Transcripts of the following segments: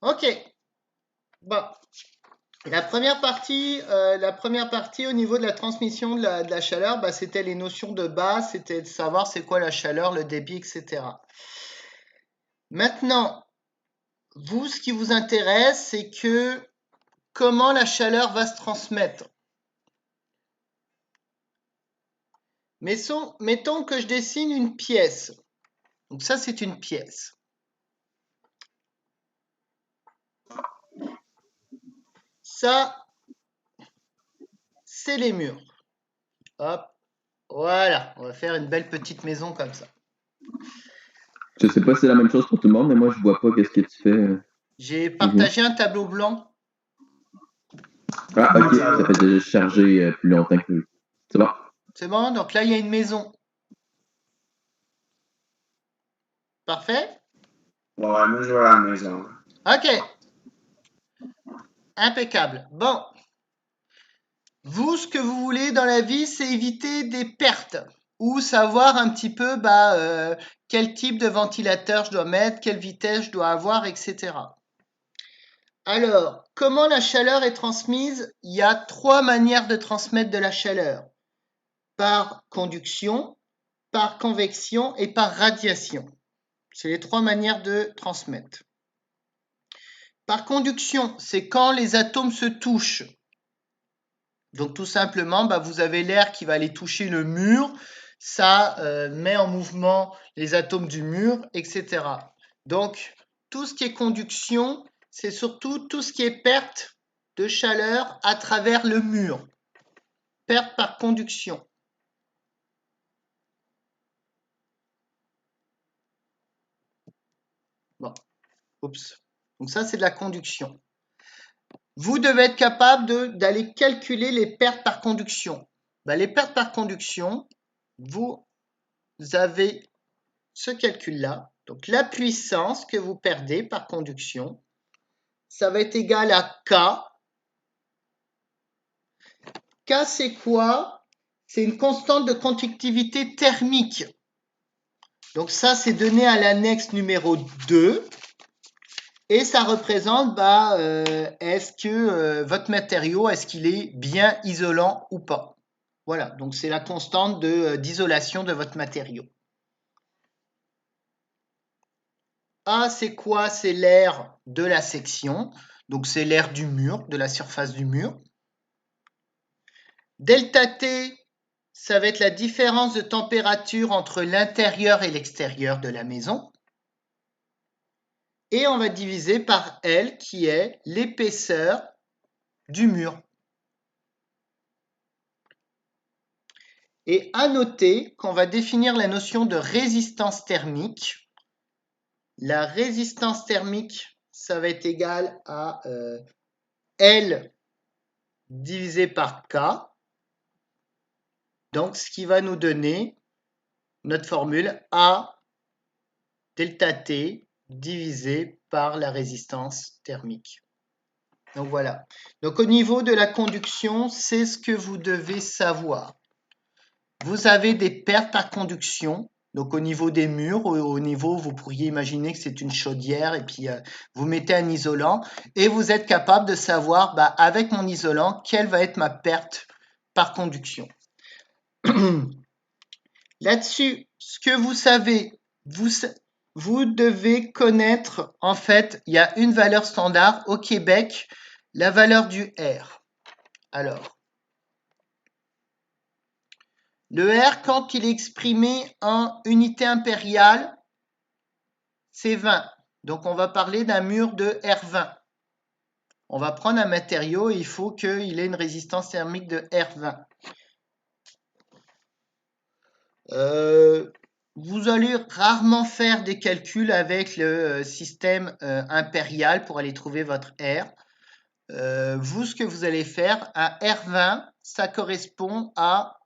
Ok. Bon. La première partie au niveau de la transmission de la chaleur, bah, c'était les notions de base, c'était de savoir c'est quoi la chaleur, le débit, etc. Maintenant, vous, ce qui vous intéresse, c'est que comment la chaleur va se transmettre. Mettons que je dessine une pièce. Donc ça, c'est une pièce. Ça, c'est les murs. Hop, voilà. On va faire une belle petite maison comme ça. Je sais pas si c'est la même chose pour tout le monde, mais moi, je vois pas qu'est-ce que tu fais. J'ai Mhm. partagé un tableau blanc. Ah, ok, ça fait déjà charger plus longtemps que... C'est bon. C'est bon? Donc là, il y a une maison. Parfait? Ouais, moi je vois à la maison. Ok, impeccable. Bon, vous, ce que vous voulez dans la vie, c'est éviter des pertes ou savoir un petit peu quel type de ventilateur je dois mettre, quelle vitesse je dois avoir, etc. Alors, comment la chaleur est transmise? Il y a trois manières de transmettre de la chaleur. Par conduction, par convection et par radiation. C'est les trois manières de transmettre. Par conduction, c'est quand les atomes se touchent. Donc tout simplement, vous avez l'air qui va aller toucher le mur, ça met en mouvement les atomes du mur, etc. Donc tout ce qui est conduction, c'est surtout tout ce qui est perte de chaleur à travers le mur. Perte par conduction. Bon, oups. Donc ça, c'est de la conduction. Vous devez être capable d'aller calculer les pertes par conduction. Les pertes par conduction, vous avez ce calcul-là. Donc la puissance que vous perdez par conduction, ça va être égal à K. K, c'est quoi? C'est une constante de conductivité thermique. Donc ça, c'est donné à l'annexe numéro 2. Et ça représente est-ce que votre matériau, est-ce qu'il est bien isolant ou pas. Voilà, donc c'est la constante d'isolation de votre matériau. A, c'est quoi? C'est l'air de la section, donc c'est l'air du mur, de la surface du mur. Delta T, ça va être la différence de température entre l'intérieur et l'extérieur de la maison. Et on va diviser par L, qui est l'épaisseur du mur. Et à noter qu'on va définir la notion de résistance thermique. La résistance thermique, ça va être égal à L divisé par K. Donc, ce qui va nous donner notre formule A delta T divisé par la résistance thermique. Donc voilà. Donc au niveau de la conduction, c'est ce que vous devez savoir. Vous avez des pertes par conduction. Donc au niveau des murs, au niveau, vous pourriez imaginer que c'est une chaudière et puis vous mettez un isolant et vous êtes capable de savoir avec mon isolant quelle va être ma perte par conduction. Là-dessus, ce que vous savez, vous devez connaître, en fait, il y a une valeur standard au Québec, la valeur du R. Alors, le R, quand il est exprimé en unité impériale, c'est 20. Donc, on va parler d'un mur de R20. On va prendre un matériau et il faut qu'il ait une résistance thermique de R20. Vous allez rarement faire des calculs avec le système impérial pour aller trouver votre R. Vous, ce que vous allez faire, un R20, ça correspond à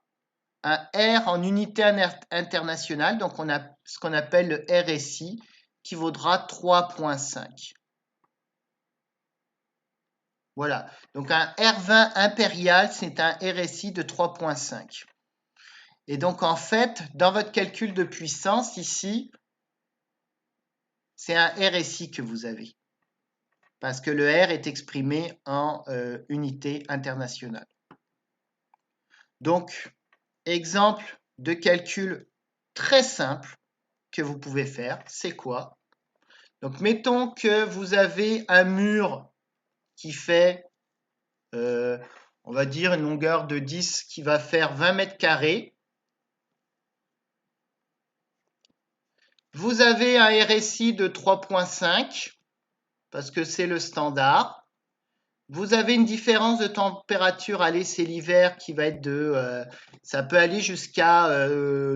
un R en unité internationale, donc on a ce qu'on appelle le RSI, qui vaudra 3,5. Voilà, donc un R20 impérial, c'est un RSI de 3,5. Et donc en fait, dans votre calcul de puissance ici, c'est un RSI que vous avez. parce que le R est exprimé en unité internationale. Donc, exemple de calcul très simple que vous pouvez faire, c'est quoi? Donc, mettons que vous avez un mur qui fait, on va dire, une longueur de 10 qui va faire 20 mètres carrés. Vous avez un RSI de 3,5 parce que c'est le standard. Vous avez une différence de température à l'essai l'hiver qui va être de, ça peut aller jusqu'à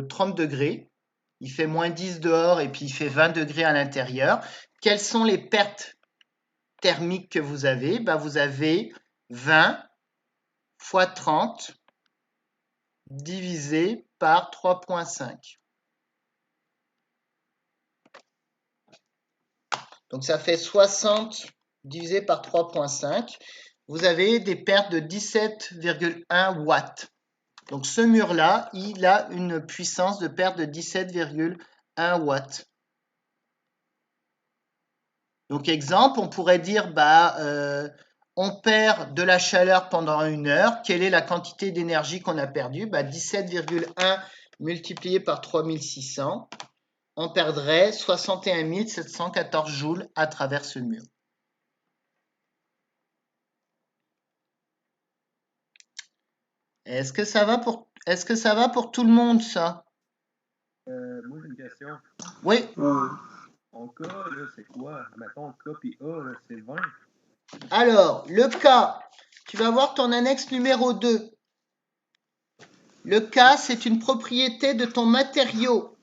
30 degrés. Il fait moins 10 dehors et puis il fait 20 degrés à l'intérieur. Quelles sont les pertes thermiques que vous avez? Ben, vous avez 20 fois 30 divisé par 3,5. Donc ça fait 60 divisé par 3,5. Vous avez des pertes de 17,1 watts. Donc ce mur-là, il a une puissance de perte de 17,1 watts. Donc exemple, on pourrait dire, on perd de la chaleur pendant 1 heure. Quelle est la quantité d'énergie qu'on a perdue? 17,1 multiplié par 3600. On perdrait 61 714 joules à travers ce mur. Est-ce que ça va pour tout le monde, ça? Moi, j'ai une question. Oui. En K, là, c'est quoi? Mettons, K puis A, là, c'est 20. Alors, le K, tu vas voir ton annexe numéro 2. Le K, c'est une propriété de ton matériau.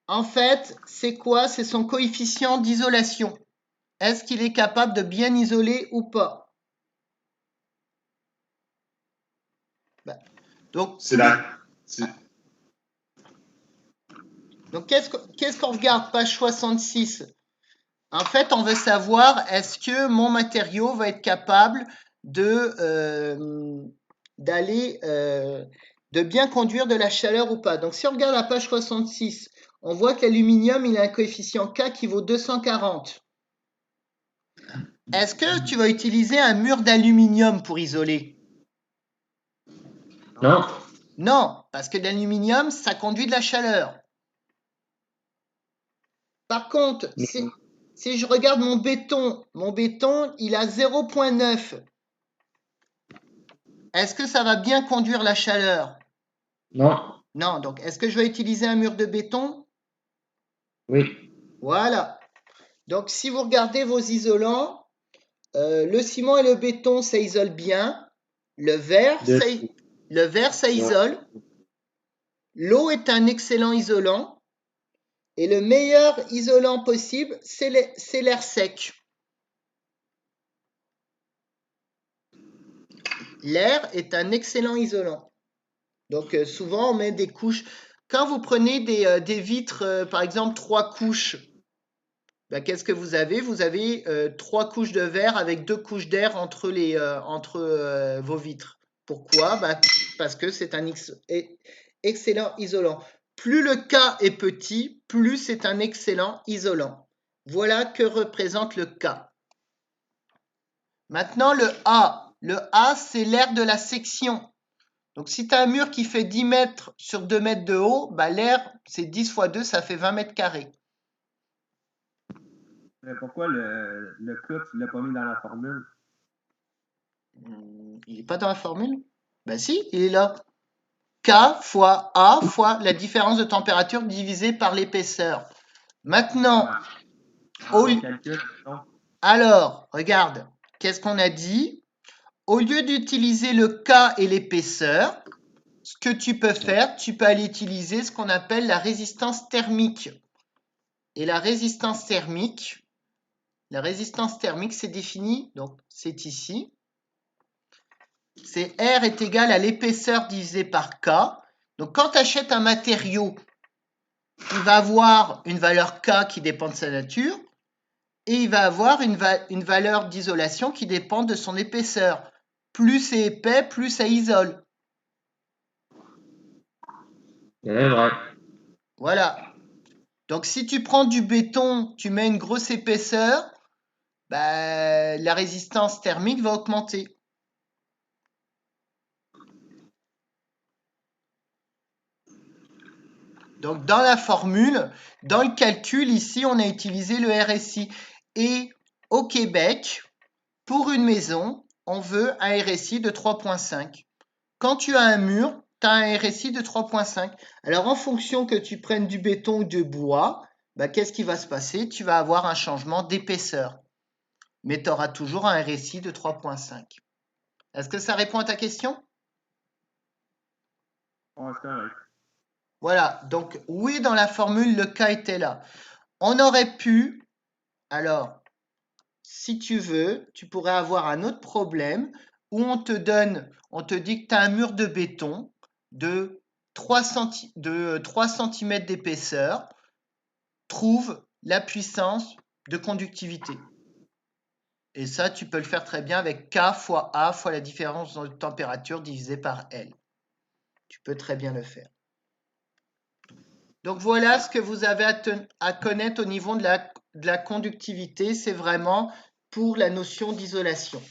En fait, c'est quoi? C'est son coefficient d'isolation. Est-ce qu'il est capable de bien isoler ou pas? Donc, qu'est-ce qu'on regarde? Page 66. En fait, on veut savoir est-ce que mon matériau va être capable de bien conduire de la chaleur ou pas. Donc, si on regarde la page 66, on voit que l'aluminium, il a un coefficient K qui vaut 240. Est-ce que tu vas utiliser un mur d'aluminium pour isoler? Non. Non, parce que l'aluminium, ça conduit de la chaleur. Par contre, si je regarde mon béton, il a 0,9. Est-ce que ça va bien conduire la chaleur? Non. Non, donc est-ce que je vais utiliser un mur de béton? Oui. Voilà. Donc si vous regardez vos isolants, le ciment et le béton, ça isole bien. Le verre, ça isole. L'eau est un excellent isolant. Et le meilleur isolant possible, c'est l'air sec. L'air est un excellent isolant. Donc souvent, on met des couches. Quand vous prenez des vitres, par exemple 3 couches, qu'est-ce que vous avez? Vous avez 3 couches de verre avec 2 couches d'air entre vos vitres. Pourquoi? Parce que c'est un excellent isolant. Plus le K est petit, plus c'est un excellent isolant. Voilà que représente le K. Maintenant, le A. Le A, c'est l'air de la section. Donc, si tu as un mur qui fait 10 mètres sur 2 mètres de haut, l'air, c'est 10 fois 2, ça fait 20 mètres carrés. Pourquoi le K, tu l'as pas mis dans la formule? Il n'est pas dans la formule? Si, il est là. K fois A fois la différence de température divisée par l'épaisseur. Maintenant, alors, regarde, qu'est-ce qu'on a dit? Au lieu d'utiliser le K et l'épaisseur, ce que tu peux faire, tu peux aller utiliser ce qu'on appelle la résistance thermique. Et la résistance thermique, c'est défini, donc c'est ici. C'est R est égal à l'épaisseur divisé par K. Donc quand tu achètes un matériau, il va avoir une valeur K qui dépend de sa nature et il va avoir une valeur d'isolation qui dépend de son épaisseur. Plus c'est épais, plus ça isole. C'est vrai. Voilà. Donc si tu prends du béton, tu mets une grosse épaisseur, bah, la résistance thermique va augmenter. Donc, dans la formule, dans le calcul, ici, on a utilisé le RSI. Et au Québec, pour une maison, on veut un RSI de 3,5. Quand tu as un mur, tu as un RSI de 3,5. Alors, en fonction que tu prennes du béton ou du bois, bah, qu'est-ce qui va se passer? Tu vas avoir un changement d'épaisseur. Mais tu auras toujours un RSI de 3,5. Est-ce que ça répond à ta question? Ouais, c'est correct. Voilà, donc oui, dans la formule, le cas était là. On aurait pu, alors, si tu veux, tu pourrais avoir un autre problème où on te dit que tu as un mur de béton de 3 cm d'épaisseur, trouve la puissance de conductivité. Et ça, tu peux le faire très bien avec K fois A fois la différence de température divisé par L. Tu peux très bien le faire. Donc voilà ce que vous avez à connaître au niveau de la conductivité. C'est vraiment pour la notion d'isolation.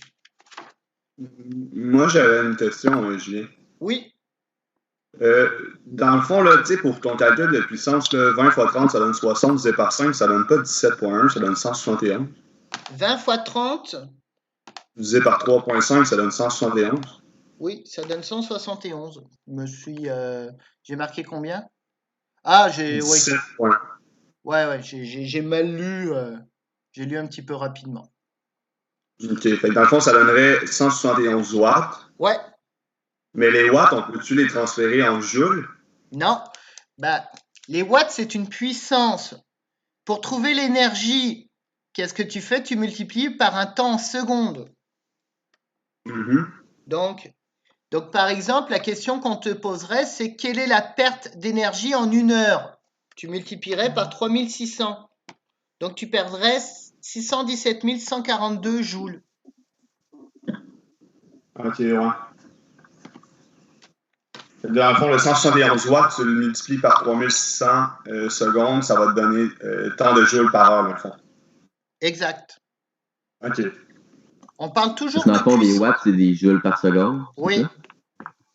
Moi, j'avais une question, Julien. Oui, Dans le fond, là, pour ton calcul de puissance, là, 20 x 30, ça donne 60, divisé par 5, ça donne pas 17,1, ça donne 171. 20 x 30, Divisé par 3,5, ça donne 171. oui, ça donne 171. J'ai marqué combien? Ah, oui. 17,1. Ouais, j'ai mal lu. J'ai lu un petit peu rapidement. OK. Fait que dans le fond, ça donnerait 171 watts. Ouais, Mais les watts, on peut-tu les transférer en joules? non. Bah, les watts, c'est une puissance. Pour trouver l'énergie, qu'est-ce que tu fais? Tu multiplies par un temps en secondes. Mhm. Donc, par exemple, la question qu'on te poserait, c'est quelle est la perte d'énergie en 1 heure? Tu multiplierais par 3600. Donc, tu perdrais 617 142 joules. OK, ouais. Dans le fond, le 171 watts, tu le multiplies par 3600 secondes, ça va te donner tant de joules par heure, dans le fond. Exact. OK. On parle toujours Dans le de fond, des puissance. watts, c'est des joules par seconde. Oui, Ça?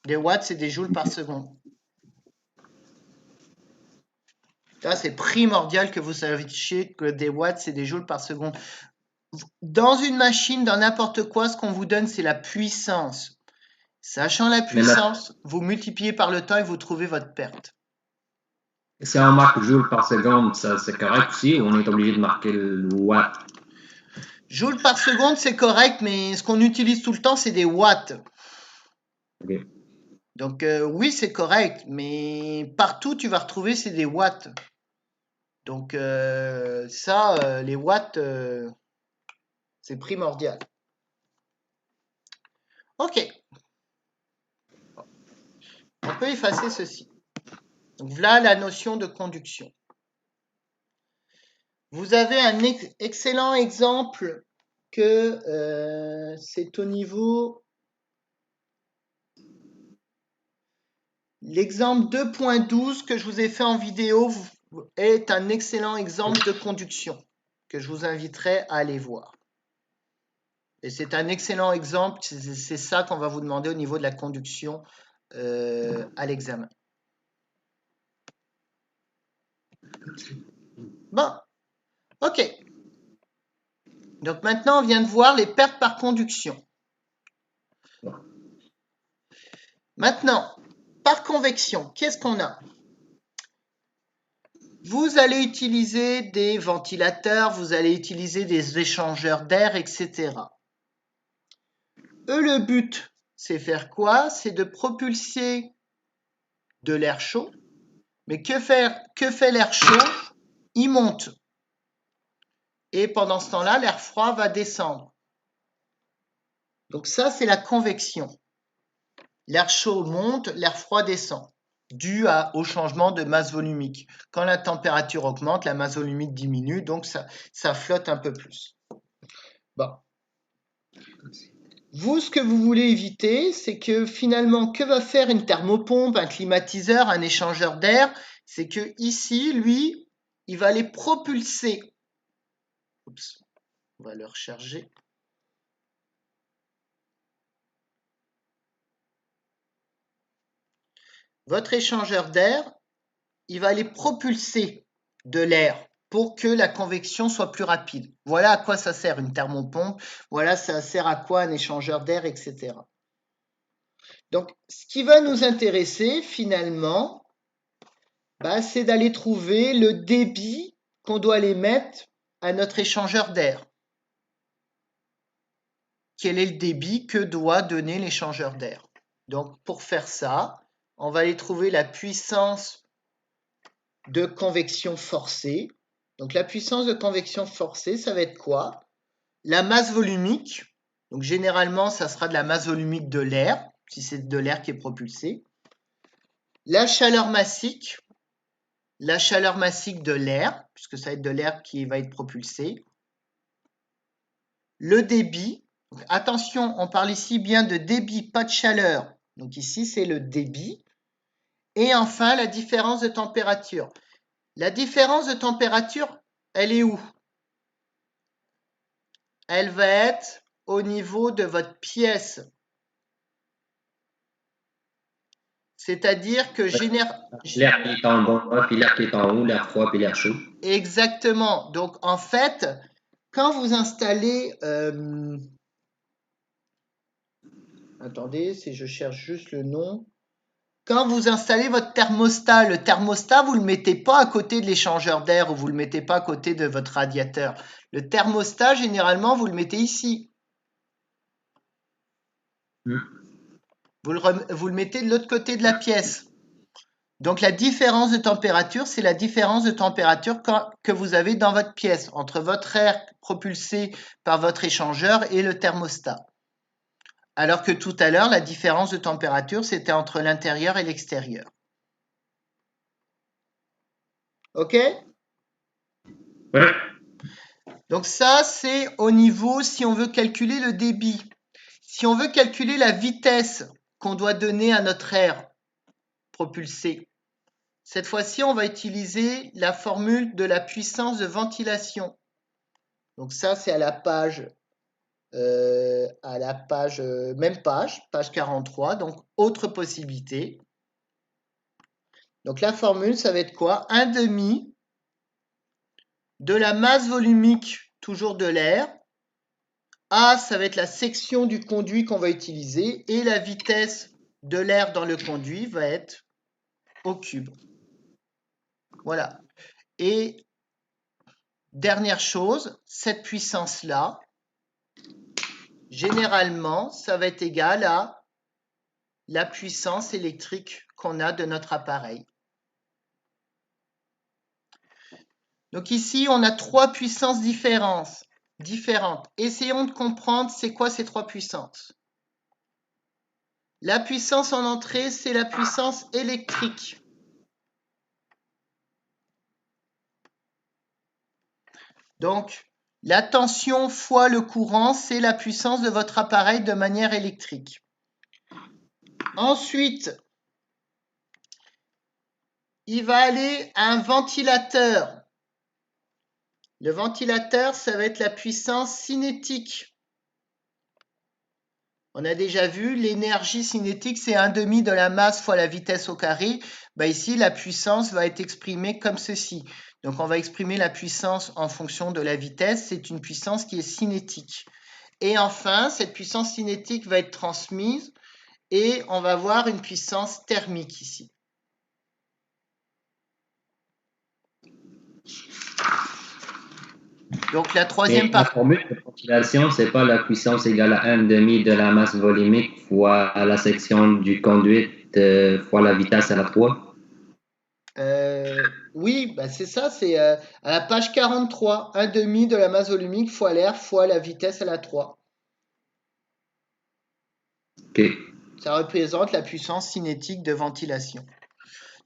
des watts, c'est des joules par seconde. Ça, c'est primordial que vous sachiez que des watts, c'est des joules par seconde. Dans une machine, dans n'importe quoi, ce qu'on vous donne, c'est la puissance. Sachant la puissance, vous multipliez par le temps et vous trouvez votre perte. Si on marque joule par seconde, ça c'est correct aussi, ou on est obligé de marquer le watt? Joule par seconde, c'est correct, mais ce qu'on utilise tout le temps, c'est des watts. Okay. Donc oui, c'est correct, mais partout, tu vas retrouver, c'est des watts. Donc les watts, c'est primordial. Ok. On peut effacer ceci. Donc voilà la notion de conduction. Vous avez un excellent exemple que c'est au niveau... L'exemple 2.12 que je vous ai fait en vidéo est un excellent exemple de conduction que je vous inviterai à aller voir. Et c'est un excellent exemple, c'est ça qu'on va vous demander au niveau de la conduction à l'examen. Bon, ok. Donc maintenant, on vient de voir les pertes par conduction. Maintenant, par convection, qu'est-ce qu'on a? Vous allez utiliser des ventilateurs, vous allez utiliser des échangeurs d'air, etc. Eux, le but, c'est faire quoi? C'est de propulser de l'air chaud. Mais que fait l'air chaud? Il monte. Et pendant ce temps-là, l'air froid va descendre. Donc ça, c'est la convection. L'air chaud monte, l'air froid descend, dû au changement de masse volumique. Quand la température augmente, la masse volumique diminue, donc ça flotte un peu plus. Bon. Vous, ce que vous voulez éviter, c'est que finalement, que va faire une thermopompe, un climatiseur, un échangeur d'air? C'est que ici, lui, il va aller propulser On va le recharger. Votre échangeur d'air, il va aller propulser de l'air pour que la convection soit plus rapide. Voilà à quoi ça sert une thermopompe, voilà ça sert à quoi un échangeur d'air, etc. Donc, ce qui va nous intéresser finalement, c'est d'aller trouver le débit qu'on doit aller mettre à notre échangeur d'air. Quel est le débit que doit donner l'échangeur d'air? Donc, pour faire ça, on va aller trouver la puissance de convection forcée. Donc, la puissance de convection forcée, ça va être quoi? La masse volumique. Donc, généralement, ça sera de la masse volumique de l'air, si c'est de l'air qui est propulsé. La chaleur massique de l'air, puisque ça va être de l'air qui va être propulsé. Le débit. Donc, attention, on parle ici bien de débit, pas de chaleur. Donc ici, c'est le débit. Et enfin, la différence de température. La différence de température, elle est où? Elle va être au niveau de votre pièce. C'est-à-dire que l'air qui est en bas, puis l'air qui est en haut, l'air froid, puis l'air chaud. Exactement. Donc, en fait, quand vous installez... Attendez, si je cherche juste le nom. Quand vous installez votre thermostat, le thermostat, vous ne le mettez pas à côté de l'échangeur d'air ou vous ne le mettez pas à côté de votre radiateur. Le thermostat, généralement, vous le mettez ici. Vous le mettez de l'autre côté de la pièce. Donc, la différence de température, c'est la différence de température que vous avez dans votre pièce, entre votre air propulsé par votre échangeur et le thermostat. Alors que tout à l'heure, la différence de température, c'était entre l'intérieur et l'extérieur. OK? Ouais. Donc ça, c'est au niveau si on veut calculer le débit. Si on veut calculer la vitesse qu'on doit donner à notre air propulsé, cette fois-ci, on va utiliser la formule de la puissance de ventilation. Donc ça, c'est à la page, même page 43, donc autre possibilité. Donc la formule, ça va être quoi? 1/2 de la masse volumique, toujours de l'air. A, ça va être la section du conduit qu'on va utiliser et la vitesse de l'air dans le conduit va être au cube. Voilà. Et dernière chose, cette puissance-là, généralement, ça va être égal à la puissance électrique qu'on a de notre appareil. Donc ici, on a 3 puissances différentes. Essayons de comprendre c'est quoi ces 3 puissances. La puissance en entrée, c'est la puissance électrique. Donc, la tension fois le courant, c'est la puissance de votre appareil de manière électrique. Ensuite, il va aller à un ventilateur. Le ventilateur, ça va être la puissance cinétique. On a déjà vu, l'énergie cinétique, c'est 1/2 de la masse fois la vitesse au carré. Ici, la puissance va être exprimée comme ceci. Donc, on va exprimer la puissance en fonction de la vitesse. C'est une puissance qui est cinétique. Et enfin, cette puissance cinétique va être transmise et on va voir une puissance thermique ici. Donc, la troisième partie. La formule de ventilation, c'est pas la puissance égale à 1/2 de la masse volumique fois la section du conduit fois la vitesse à la 3? Oui, c'est ça, c'est à la page 43, 1/2 de la masse volumique fois l'air fois la vitesse à la 3. OK. Ça représente la puissance cinétique de ventilation.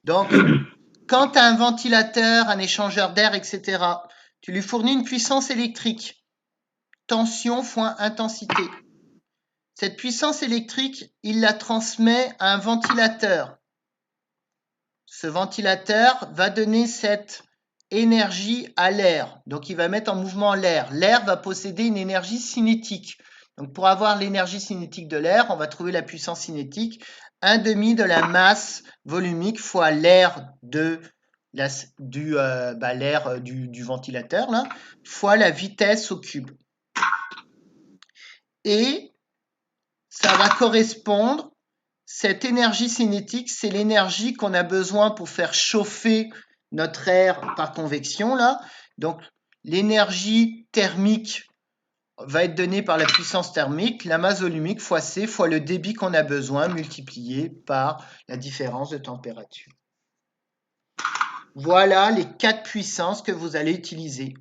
Donc, quand tu as un ventilateur, un échangeur d'air, etc., tu lui fournis une puissance électrique. Tension fois intensité. Cette puissance électrique, il la transmet à un ventilateur. Ce ventilateur va donner cette énergie à l'air. Donc, il va mettre en mouvement l'air. L'air va posséder une énergie cinétique. Donc, pour avoir l'énergie cinétique de l'air, on va trouver la puissance cinétique 1/2 de la masse volumique fois l'air du ventilateur, là, fois la vitesse au cube. Et ça va correspondre, cette énergie cinétique, c'est l'énergie qu'on a besoin pour faire chauffer notre air par convection, là. Donc, l'énergie thermique va être donnée par la puissance thermique, la masse volumique fois C, fois le débit qu'on a besoin, multiplié par la différence de température. Voilà les 4 puissances que vous allez utiliser.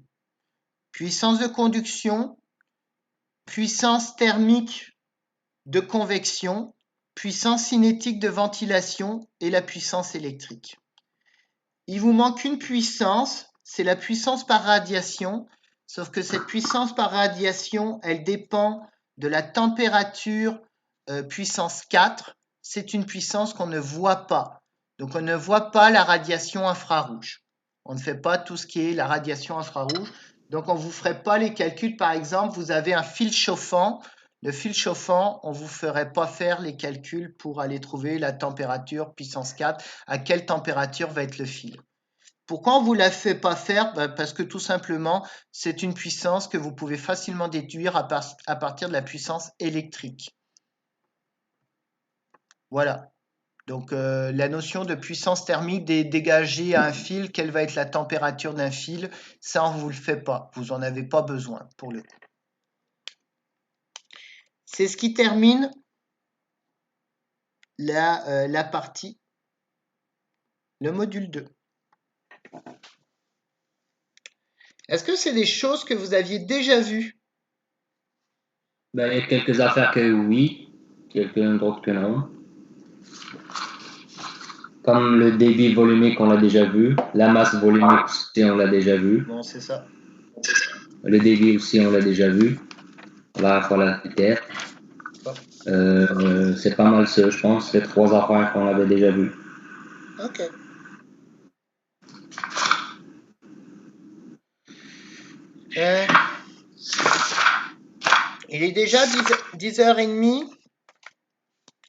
Puissance de conduction, puissance thermique de convection, puissance cinétique de ventilation et la puissance électrique. Il vous manque une puissance, c'est la puissance par radiation, sauf que cette puissance par radiation, elle dépend de la température puissance 4. C'est une puissance qu'on ne voit pas. Donc on ne voit pas la radiation infrarouge. On ne fait pas tout ce qui est la radiation infrarouge. Donc on ne vous ferait pas les calculs. Par exemple, vous avez un fil chauffant. Le fil chauffant, on ne vous ferait pas faire les calculs pour aller trouver la température puissance 4, à quelle température va être le fil. Pourquoi on ne vous la fait pas faire? Parce que tout simplement, c'est une puissance que vous pouvez facilement déduire à partir de la puissance électrique. Voilà. Donc la notion de puissance thermique dégagée à un fil, quelle va être la température d'un fil, ça on ne vous le fait pas. Vous n'en avez pas besoin pour le coup. C'est ce qui termine la partie, le module 2. Est-ce que c'est des choses que vous aviez déjà vues? Ben, il y a quelques affaires que oui, quelques d'autres que non. Comme le débit volumique, on l'a déjà vu. La masse volumique aussi, on l'a déjà vu. Bon, c'est ça. Le débit aussi, on l'a déjà vu. La fois la vitesse. C'est pas mal ça, je pense. C'est 3 affaires qu'on avait déjà vues. Ok. Il est déjà 10h30.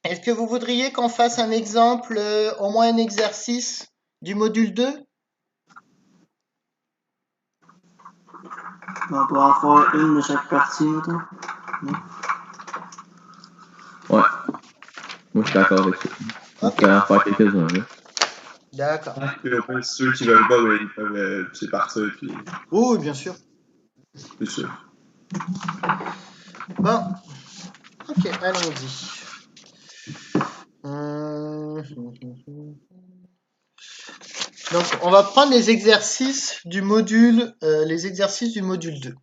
Est-ce que vous voudriez qu'on fasse un exemple, au moins un exercice du module 2? On pourra en faire une de chaque partie, maintenant. Ouais. Moi, je suis d'accord avec ça. On peut en faire quelques-uns, là. D'accord. Puis au moins, ceux qui veulent pas, ben, ils peuvent c'est partir, puis Oh, oui, bien sûr. c'est sûr. Bon. Ok, allons-y. Donc, on va prendre les exercices du module 2.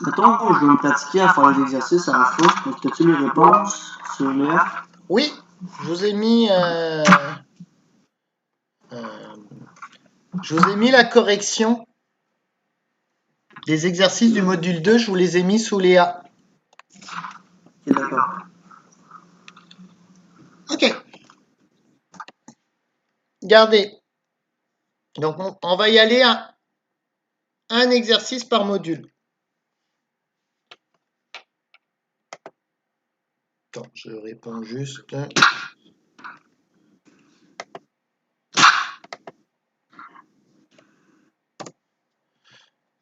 Mettons que je veux me pratiquer à faire les exercices à la fois. Donc, as-tu les réponses sur les F? Oui, je vous ai mis la correction des exercices du module 2, je vous les ai mis sous les A. Ok, d'accord. Ok. Gardez. Donc, on va y aller à un exercice par module. Attends, je réponds juste.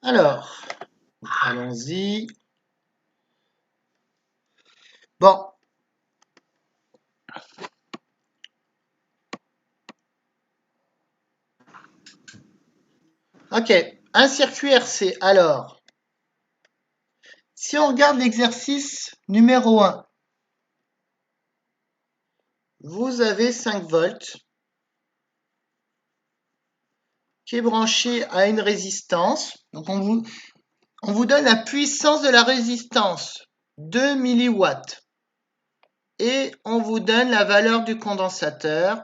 Alors, allons-y. Bon. Ok, un circuit RC. Alors, si on regarde l'exercice numéro 1, vous avez 5 volts qui est branché à une résistance. Donc, on vous donne la puissance de la résistance, 2 milliwatts. Et on vous donne la valeur du condensateur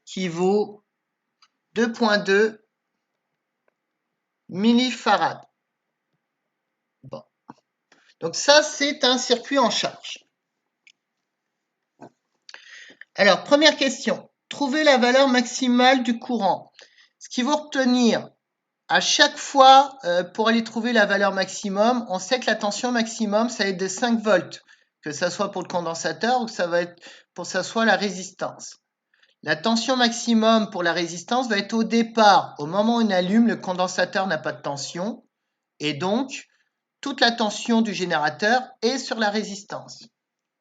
qui vaut 2,2 millifarads. Bon. Donc ça, c'est un circuit en charge. Alors, première question. Trouvez la valeur maximale du courant. Ce qu'il faut retenir, à chaque fois, pour aller trouver la valeur maximum, on sait que la tension maximum, ça va être de 5 volts, que ça soit pour le condensateur ou que ça va être pour que ça soit la résistance. La tension maximum pour la résistance va être au départ. Au moment où on allume, le condensateur n'a pas de tension et donc toute la tension du générateur est sur la résistance.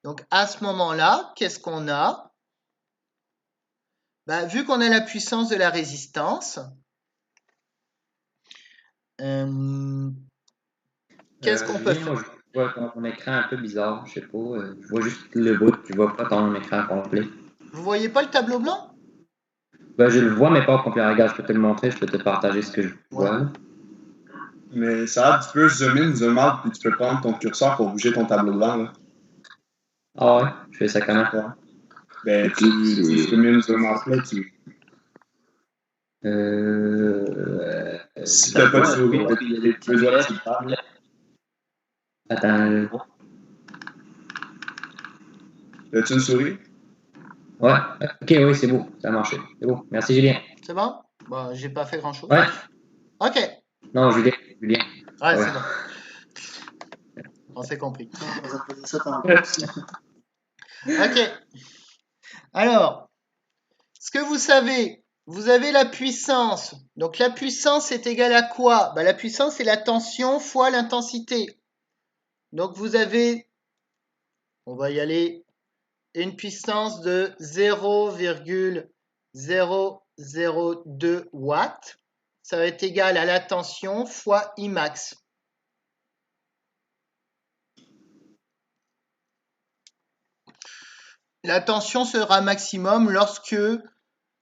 Donc à ce moment-là, qu'est-ce qu'on a? Vu qu'on a la puissance de la résistance, qu'est-ce qu'on peut faire? Moi, je vois ton écran un peu bizarre, je sais pas. Je vois juste le bout, je vois pas ton écran complet. Vous voyez pas le tableau blanc? Je le vois, mais pas au complet. Regarde, je peux te le montrer, je peux te partager ce que je vois. Mais ça, tu peux zoom in, zoom out, puis tu peux prendre ton curseur pour bouger ton tableau blanc. Là. Ah ouais? Je fais ça comment? Ouais. Ben, tu zoom in, zoom out, là, tu... si t'as pas de souris, tu peux jouer sur le table. Attends. As-tu une souris? Ouais, ok, oui, c'est beau, ça a marché. C'est beau. Merci, Julien. C'est bon? Bon, j'ai pas fait grand-chose. Ouais. Ok. Non, Julien. Ouais, Ouais. c'est bon. On s'est compris. Ok. Alors, ce que vous savez, vous avez la puissance. Donc la puissance est égale à quoi? La puissance c'est la tension fois l'intensité. Donc vous avez, on va y aller, une puissance de 0,002 watts. Ça va être égal à la tension fois Imax. La tension sera maximum lorsque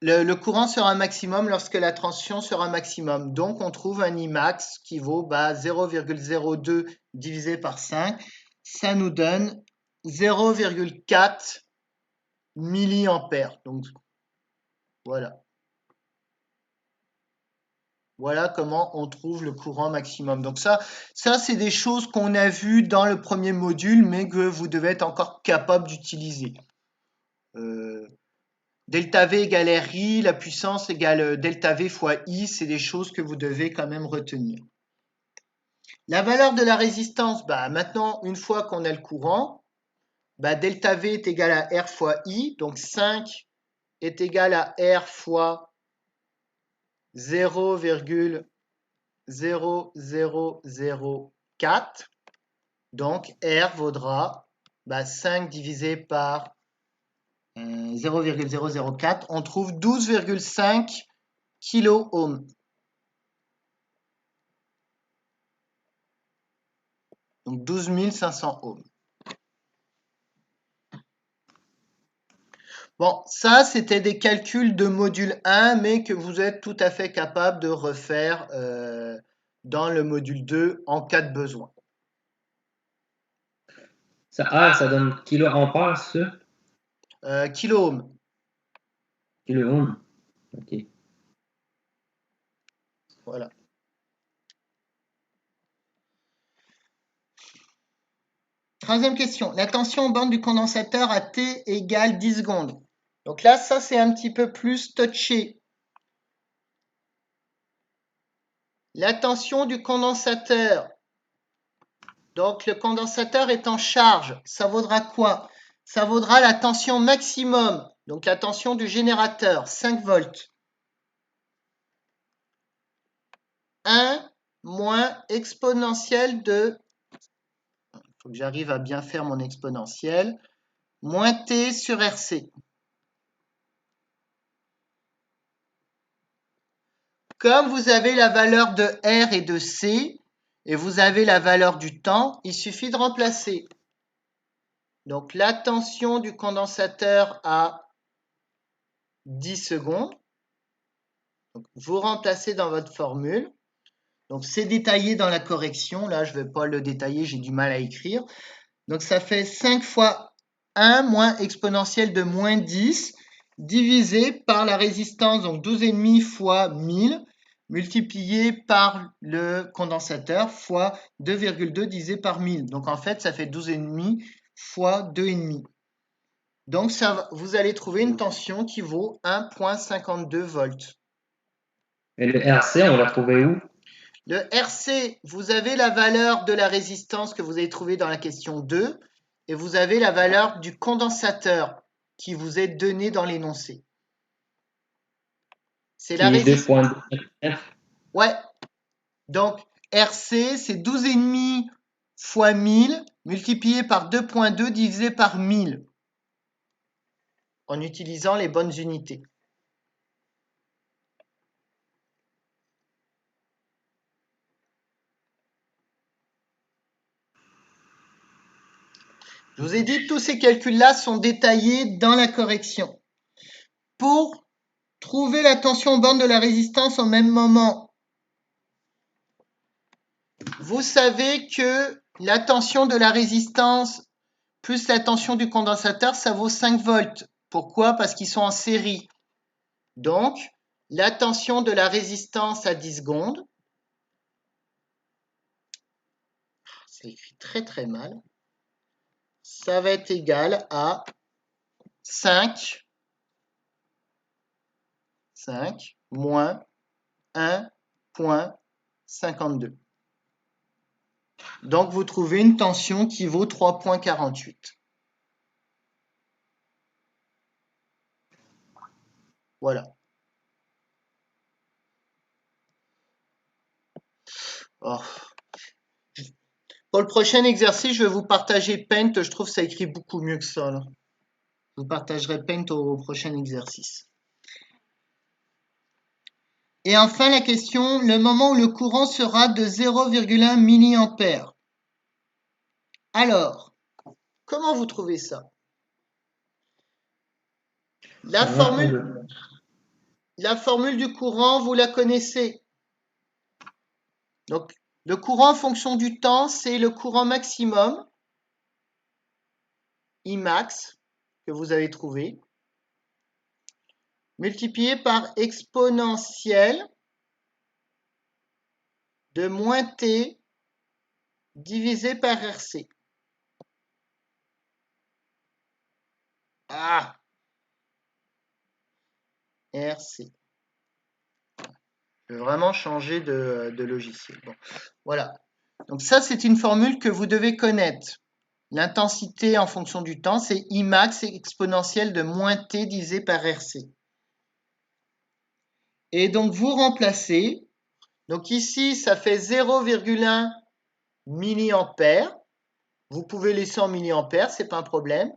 le courant sera maximum lorsque la tension sera maximum. Donc, on trouve un Imax qui vaut 0,02 divisé par 5. Ça nous donne 0,4 milliampères. Donc, voilà. Voilà comment on trouve le courant maximum. Donc ça c'est des choses qu'on a vues dans le premier module, mais que vous devez être encore capable d'utiliser. Delta V égale RI, la puissance égale delta V fois I, c'est des choses que vous devez quand même retenir. La valeur de la résistance, maintenant, une fois qu'on a le courant, delta V est égal à R fois I, donc 5 est égal à R fois 0,0004. Donc R vaudra 5 divisé par 0,004. On trouve 12,5 kilo-ohms. Donc 12 500 ohms. Bon, ça, c'était des calculs de module 1, mais que vous êtes tout à fait capable de refaire dans le module 2 en cas de besoin. Ça donne kilo-ampère, ça? Kilo-ohm. Kilo-ohm. OK. Voilà. Troisième question. La tension en bande du condensateur à T égale 10 secondes. Donc là, ça, c'est un petit peu plus touché. La tension du condensateur. Donc, le condensateur est en charge. Ça vaudra quoi? Ça vaudra la tension maximum. Donc, la tension du générateur, 5 volts. 1 moins exponentielle de... Il faut que j'arrive à bien faire mon exponentielle. Moins T sur RC. Comme vous avez la valeur de R et de C, et vous avez la valeur du temps, il suffit de remplacer. Donc, la tension du condensateur à 10 secondes. Donc, vous remplacez dans votre formule. Donc, c'est détaillé dans la correction. Là, je ne vais pas le détailler, j'ai du mal à écrire. Donc, ça fait 5 fois 1 moins exponentielle de moins 10 divisé par la résistance, donc 12,5 fois 1000. multiplié par le condensateur fois 2,2 divisé par 1000. Donc en fait, ça fait 12,5 fois 2,5. Donc vous allez trouver une tension qui vaut 1,52 volts. Et le RC, on l'a trouvé où? Le RC, vous avez la valeur de la résistance que vous avez trouvée dans la question 2 et vous avez la valeur du condensateur qui vous est donnée dans l'énoncé. C'est la résistance. 2,2. Ouais. Donc, RC, c'est 12,5 fois 1000 multiplié par 2,2 divisé par 1000 en utilisant les bonnes unités. Je vous ai dit, tous ces calculs-là sont détaillés dans la correction. Pour trouver la tension aux bornes de la résistance au même moment, vous savez que la tension de la résistance plus la tension du condensateur, ça vaut 5 volts. Pourquoi? Parce qu'ils sont en série. Donc, la tension de la résistance à 10 secondes, c'est écrit très très mal, ça va être égal à 5 moins 1,52. Donc, vous trouvez une tension qui vaut 3,48. Voilà. Oh. Pour le prochain exercice, je vais vous partager Paint. Je trouve que ça écrit beaucoup mieux que ça. Là. Je vous partagerai Paint au prochain exercice. Et enfin, la question, le moment où le courant sera de 0,1 mA. Alors, comment vous trouvez ça? La formule du courant, vous la connaissez. Donc, le courant en fonction du temps, c'est le courant maximum, Imax, que vous avez trouvé, multiplié par exponentielle de moins T divisé par RC. Ah! RC. Je vais vraiment changer de logiciel. Bon, voilà. Donc ça, c'est une formule que vous devez connaître. L'intensité en fonction du temps, c'est Imax exponentielle de moins T divisé par RC. Et donc, vous remplacez. Donc ici, ça fait 0,1 mA. Vous pouvez laisser en milliampères, c'est pas un problème.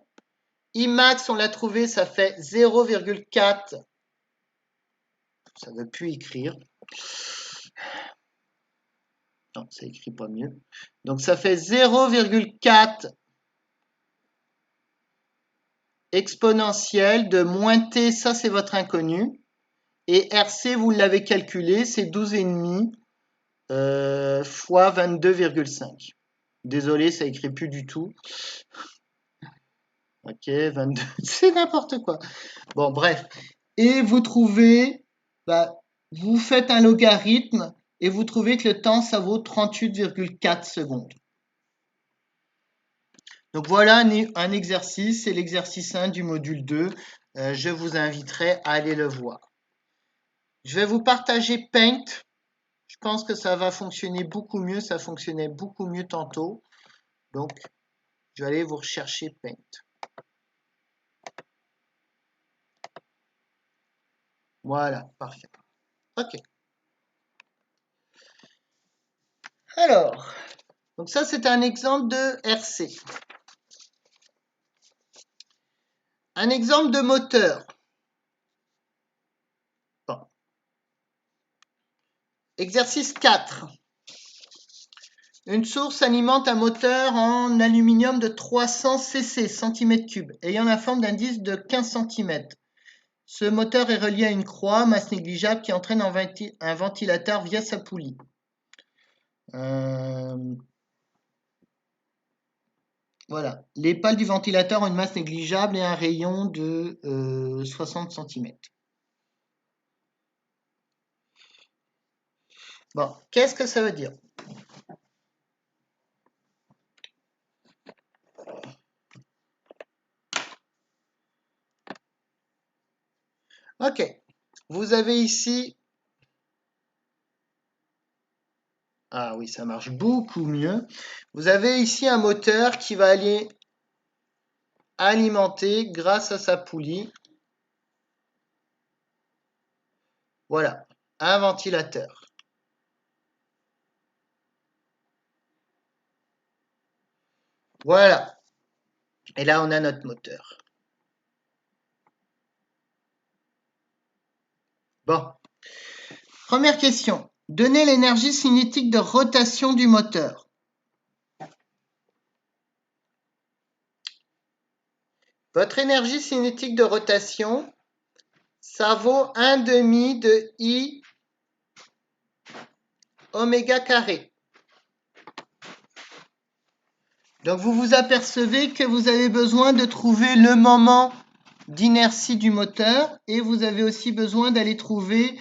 Imax, on l'a trouvé, ça fait 0,4. Ça ne veut plus écrire. Non, ça écrit pas mieux. Donc ça fait 0,4 exponentielle de moins T, ça c'est votre inconnu. Et RC, vous l'avez calculé, c'est 12,5 fois 22,5. Désolé, ça écrit plus du tout. Ok, 22, c'est n'importe quoi. Bon, bref. Et vous trouvez, vous faites un logarithme et vous trouvez que le temps, ça vaut 38,4 secondes. Donc voilà un exercice, c'est l'exercice 1 du module 2. Je vous inviterai à aller le voir. Je vais vous partager Paint. Je pense que ça va fonctionner beaucoup mieux. Ça fonctionnait beaucoup mieux tantôt. Donc, je vais aller vous rechercher Paint. Voilà, parfait. OK. Alors, donc ça, c'est un exemple de RC. Un exemple de moteur. Bon. Exercice 4. Une source alimente un moteur en aluminium de 300 cc, cm3, ayant la forme d'un disque de 15 cm. Ce moteur est relié à une croix, masse négligeable, qui entraîne un ventilateur via sa poulie. Voilà. Les pales du ventilateur ont une masse négligeable et un rayon de 60 cm. Bon, qu'est-ce que ça veut dire? Ok, vous avez ici... Ah oui, ça marche beaucoup mieux. Vous avez ici un moteur qui va aller alimenter grâce à sa poulie. Voilà, un ventilateur. Voilà. Et là, on a notre moteur. Bon. Première question. Donnez l'énergie cinétique de rotation du moteur. Votre énergie cinétique de rotation, ça vaut 1/2 de I oméga carré. Donc vous vous apercevez que vous avez besoin de trouver le moment d'inertie du moteur et vous avez aussi besoin d'aller trouver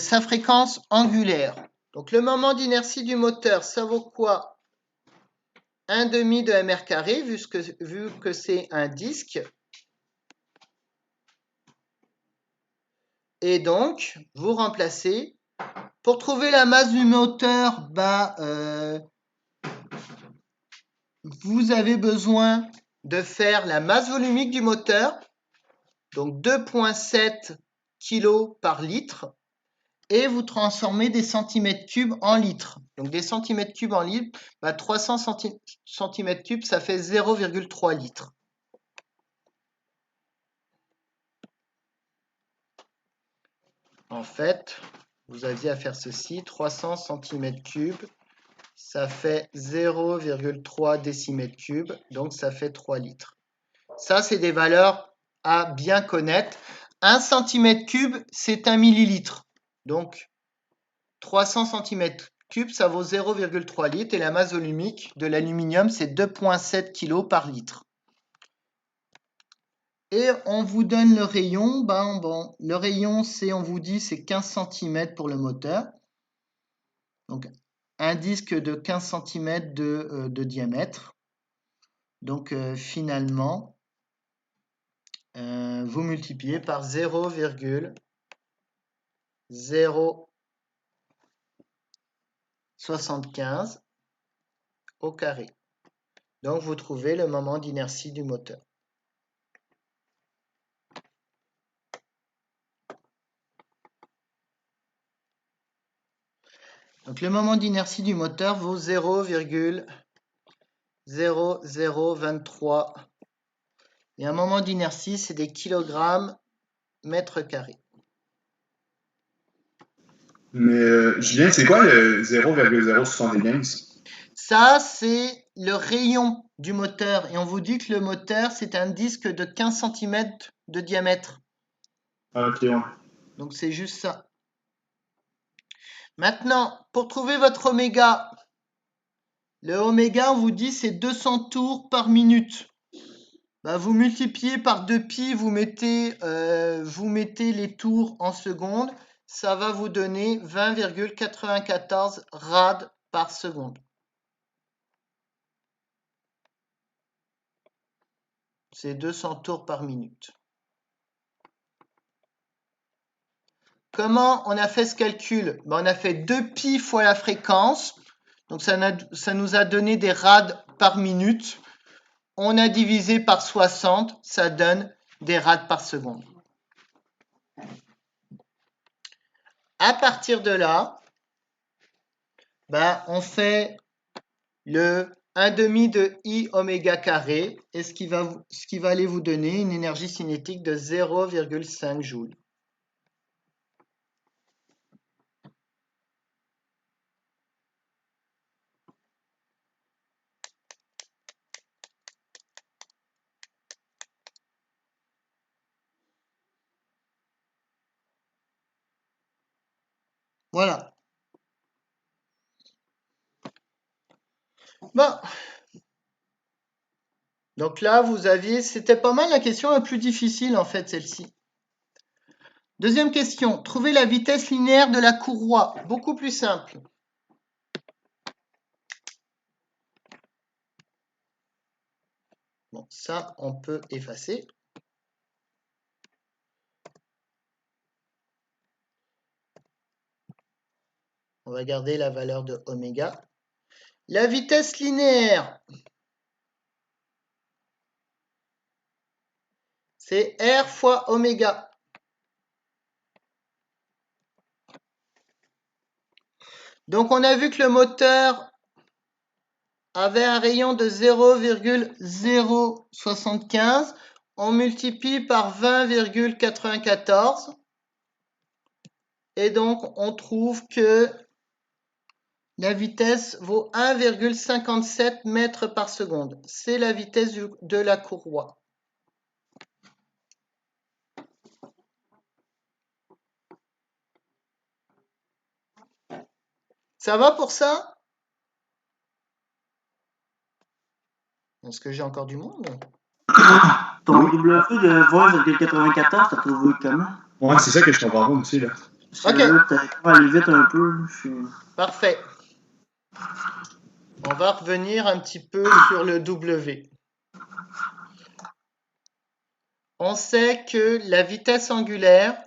sa fréquence angulaire. Donc le moment d'inertie du moteur, ça vaut quoi? 1/2 de mr carré vu que c'est un disque. Et donc, vous remplacez. Pour trouver la masse du moteur, vous avez besoin de faire la masse volumique du moteur, donc 2,7 kg par litre, et vous transformez des centimètres cubes en litres. Donc des centimètres cubes en litres, 300 centimètres cubes, ça fait 0,3 litres. En fait, vous aviez à faire ceci, 300 cm3, ça fait 0,3 décimètres cubes, donc ça fait 3 litres. Ça, c'est des valeurs à bien connaître. 1 cm3, c'est 1 millilitre. Donc, 300 cm3, ça vaut 0,3 litres et la masse volumique de l'aluminium, c'est 2,7 kg par litre. Et on vous donne le rayon. Le rayon, on vous dit, c'est 15 cm pour le moteur. Donc, un disque de 15 cm de diamètre. Donc, finalement, vous multipliez par 0,075 au carré. Donc, vous trouvez le moment d'inertie du moteur. Donc, le moment d'inertie du moteur vaut 0,0023. Et un moment d'inertie, c'est des kilogrammes mètre carré. Mais Julien, c'est quoi le 0,075? Ça, c'est le rayon du moteur. Et on vous dit que le moteur, c'est un disque de 15 cm de diamètre. Ah, ok, ouais. Donc, c'est juste ça. Maintenant, pour trouver votre oméga, le oméga, on vous dit, c'est 200 tours par minute. Vous multipliez par 2pi, vous mettez les tours en secondes. Ça va vous donner 20,94 rad par seconde. C'est 200 tours par minute. Comment on a fait ce calcul? On a fait 2pi fois la fréquence. Donc ça nous a donné des rads par minute. On a divisé par 60, ça donne des rads par seconde. À partir de là, on fait le 1/2 de I oméga carré, et ce qui va aller vous donner une énergie cinétique de 0,5 joules. Voilà. Donc là, c'était pas mal la question la plus difficile en fait, celle-ci. Deuxième question. Trouvez la vitesse linéaire de la courroie. Beaucoup plus simple. Bon, ça, on peut effacer. On va garder la valeur de oméga. La vitesse linéaire, c'est R fois oméga. Donc, on a vu que le moteur avait un rayon de 0,075. On multiplie par 20,94. Et donc, on trouve que la vitesse vaut 1,57 mètres par seconde. C'est la vitesse de la courroie. Ça va pour ça? Est-ce que j'ai encore du monde? Ton W de 20,94, t'as trouvé comment? Ouais, c'est ça que je comprends pas aussi, là. Ok. T'as aller vite un peu. Parfait. On va revenir un petit peu sur le W. On sait que la vitesse angulaire,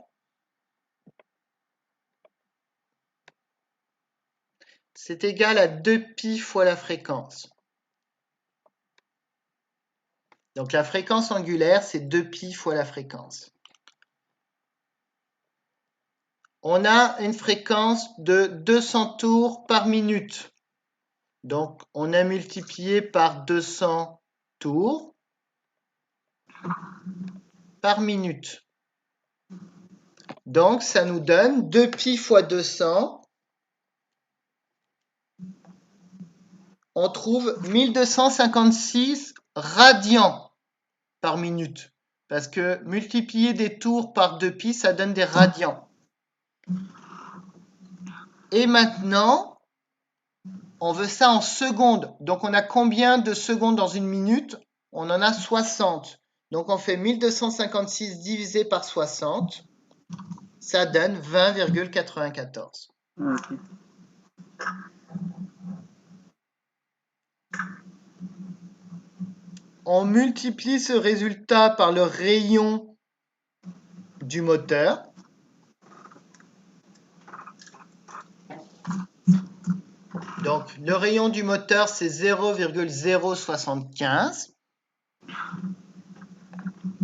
c'est égal à 2π fois la fréquence. Donc la fréquence angulaire, c'est 2π fois la fréquence. On a une fréquence de 200 tours par minute. Donc on a multiplié par 200 tours par minute. Donc ça nous donne 2π fois 200. On trouve 1256 radians par minute. Parce que multiplier des tours par 2π, ça donne des radians. Et maintenant, on veut ça en secondes. Donc on a combien de secondes dans une minute? On en a 60. Donc on fait 1256 divisé par 60. Ça donne 20,94. Ok. On multiplie ce résultat par le rayon du moteur. Donc, le rayon du moteur, c'est 0,075.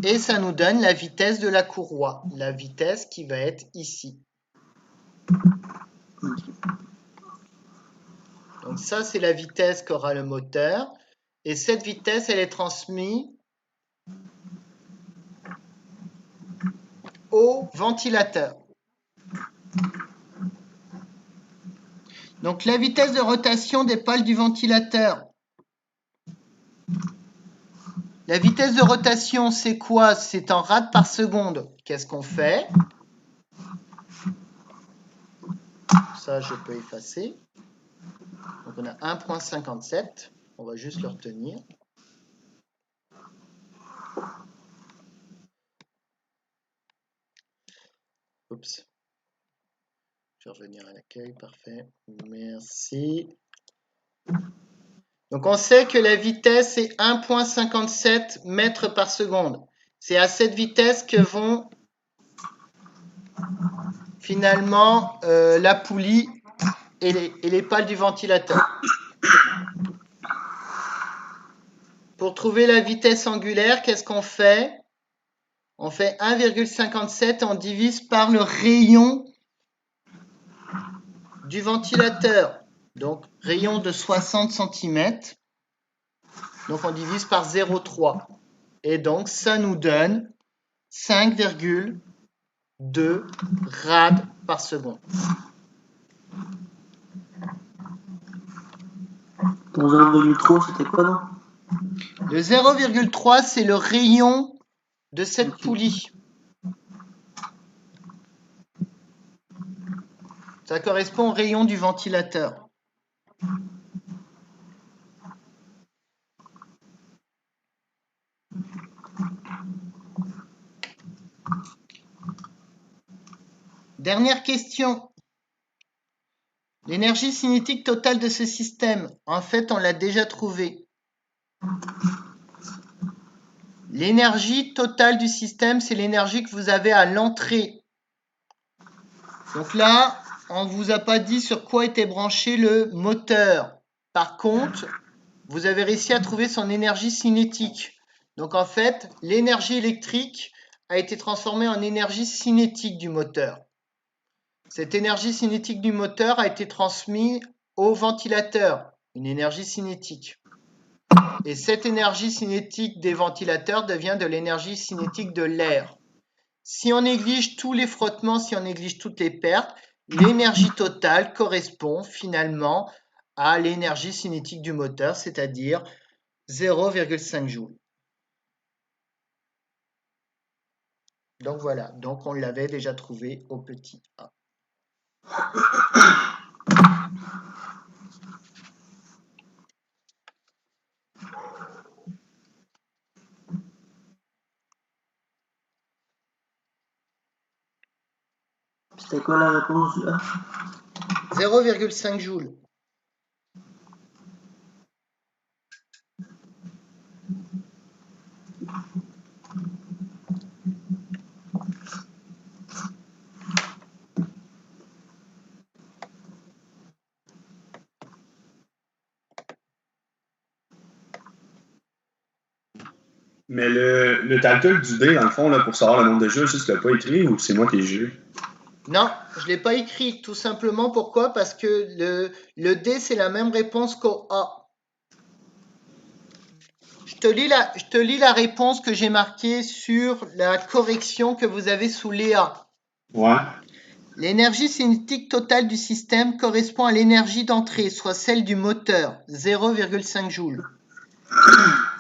Et ça nous donne la vitesse de la courroie. La vitesse qui va être ici. Donc ça, c'est la vitesse qu'aura le moteur. Et cette vitesse, elle est transmise au ventilateur. Donc la vitesse de rotation des pales du ventilateur. La vitesse de rotation, c'est quoi? C'est en rad par seconde. Qu'est-ce qu'on fait? Ça, je peux effacer. Donc on a 1,57. On va juste le retenir. Oups. Je vais revenir à l'accueil. Parfait. Merci. Donc on sait que la vitesse est 1,57 mètres par seconde. C'est à cette vitesse que vont finalement la poulie et les pales du ventilateur. Pour trouver la vitesse angulaire, qu'est-ce qu'on fait? On fait 1,57, on divise par le rayon du ventilateur. Donc rayon de 60 cm. Donc on divise par 0,3. Et donc ça nous donne 5,2 rad par seconde. Ton 0,3, c'était quoi, non? Le 0,3, c'est le rayon de cette poulie. Ça correspond au rayon du ventilateur. Dernière question. L'énergie cinétique totale de ce système, en fait, on l'a déjà trouvée. L'énergie totale du système, c'est l'énergie que vous avez à l'entrée. Donc là, on ne vous a pas dit sur quoi était branché le moteur. Par contre, vous avez réussi à trouver son énergie cinétique. Donc en fait, l'énergie électrique a été transformée en énergie cinétique du moteur. Cette énergie cinétique du moteur a été transmise au ventilateur, une énergie cinétique. Et cette énergie cinétique des ventilateurs devient de l'énergie cinétique de l'air. Si on néglige tous les frottements, si on néglige toutes les pertes, l'énergie totale correspond finalement à l'énergie cinétique du moteur, c'est-à-dire 0,5 joules. Donc voilà, donc on l'avait déjà trouvé au petit a. C'était quoi la réponse du A? 0,5 joules. Mais le calcul du D, dans le fond, là, pour savoir le nombre de joules, tu l'as pas écrit ou c'est moi qui ai joué? Non, je ne l'ai pas écrit, tout simplement. Pourquoi? Parce que le D, c'est la même réponse qu'au A. Je te lis la réponse que j'ai marquée sur la correction que vous avez sous Léa. Ouais. L'énergie cinétique totale du système correspond à l'énergie d'entrée, soit celle du moteur, 0,5 joules.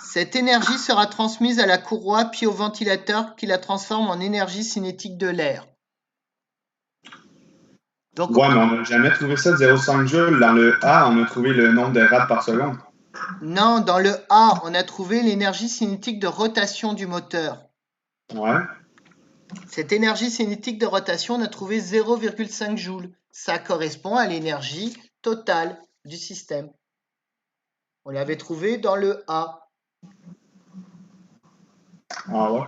Cette énergie sera transmise à la courroie puis au ventilateur qui la transforme en énergie cinétique de l'air. Donc, Ouais, mais on n'a jamais trouvé ça de 0,5 joules. Dans le A, on a trouvé le nombre de rads par seconde. non, dans le A, on a trouvé l'énergie cinétique de rotation du moteur. Ouais. Cette énergie cinétique de rotation, on a trouvé 0,5 joules. Ça correspond à l'énergie totale du système. On l'avait trouvé dans le A. Ah ouais?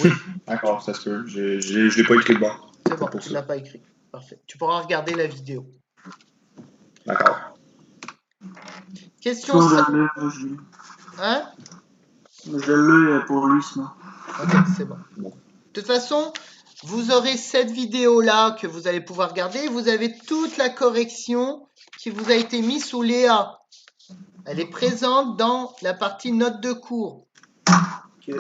Oui. D'accord, ça se peut. Je l'ai pas écrit de bord. C'est bon, tu ne l'as pas écrit. Parfait. Tu pourras regarder la vidéo. D'accord. Question Sinon, 5. je l'ai, moi, je l'ai. Hein? Je l'ai pour lui, sinon. Ok, c'est bon. De toute façon, vous aurez cette vidéo-là que vous allez pouvoir regarder. Vous avez toute la correction qui vous a été mise sous Léa. Elle est présente dans la partie notes de cours. Ok.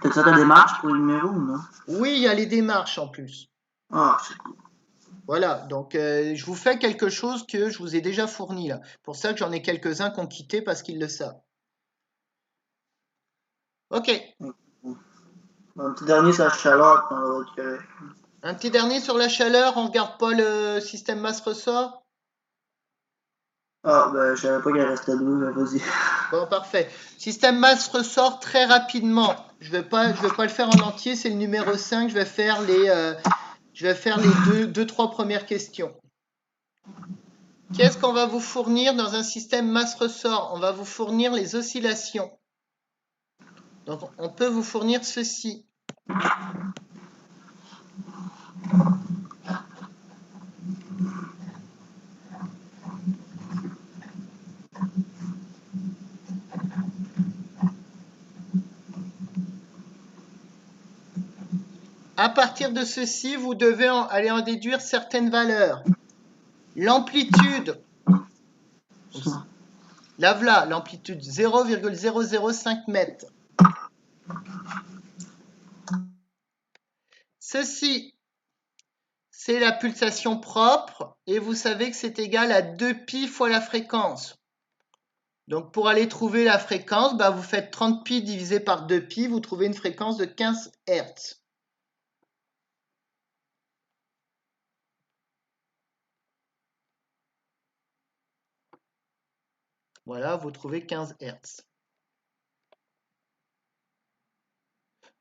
T'as fait ta démarche pour le numéro ou non? Oui, il y a les démarches en plus. Ah, c'est cool. Voilà, donc je vous fais quelque chose que je vous ai déjà fourni là. Pour ça que j'en ai quelques-uns qui ont quitté parce qu'ils le savent. Ok, Un petit dernier, c'est la chaleur, on va être correct. un petit dernier sur la chaleur, on regarde pas le système masse-ressort? Ah, ben, je savais pas qu'il restait deux, mais vas-y. Bon, parfait. Système masse-ressort très rapidement. Je vais pas le faire en entier, c'est le numéro 5. Je vais faire les deux, trois premières questions. Qu'est-ce qu'on va vous fournir dans un système masse-ressort? On va vous fournir les oscillations. Donc, on peut vous fournir ceci. À partir de ceci, vous devez aller en déduire certaines valeurs. L'amplitude, là voilà, l'amplitude 0,005 mètres. Ceci, c'est la pulsation propre et vous savez que c'est égal à 2π fois la fréquence. Donc pour aller trouver la fréquence, bah, vous faites 30π divisé par 2π, vous trouvez une fréquence de 15 Hz. Voilà, vous trouvez 15 Hz.